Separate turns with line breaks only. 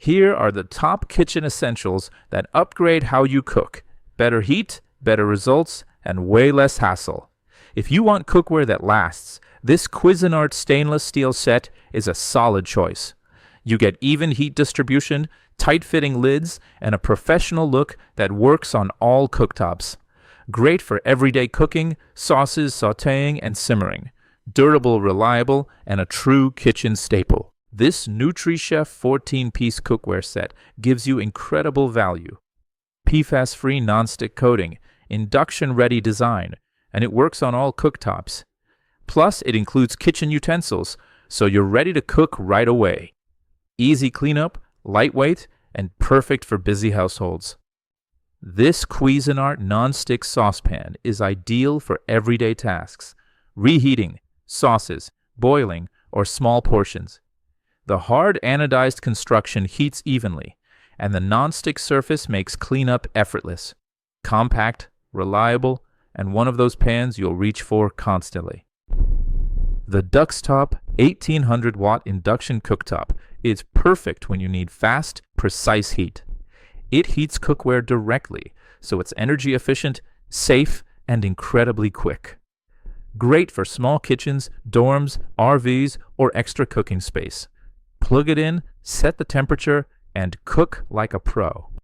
Here are the top kitchen essentials that upgrade how you cook. Better heat, better results, and way less hassle. If you want cookware that lasts, this Cuisinart stainless steel set is a solid choice. You get even heat distribution, tight-fitting lids, and a professional look that works on all cooktops. Great for everyday cooking, sauces, sautéing, and simmering. Durable, reliable, and a true kitchen staple. This NutriChef 14-piece cookware set gives you incredible value. PFAS-free nonstick coating, induction-ready design, and it works on all cooktops. Plus, it includes kitchen utensils, so you're ready to cook right away. Easy cleanup, lightweight, and perfect for busy households. This Cuisinart non-stick saucepan is ideal for everyday tasks, reheating, sauces, boiling, or small portions. The hard anodized construction heats evenly, and the non-stick surface makes cleanup effortless. Compact, reliable, and one of those pans you'll reach for constantly. The Duxtop 1800-watt induction cooktop is perfect when you need fast, precise heat. It heats cookware directly, so it's energy efficient, safe, and incredibly quick. Great for small kitchens, dorms, RVs, or extra cooking space. Plug it in, set the temperature, and cook like a pro.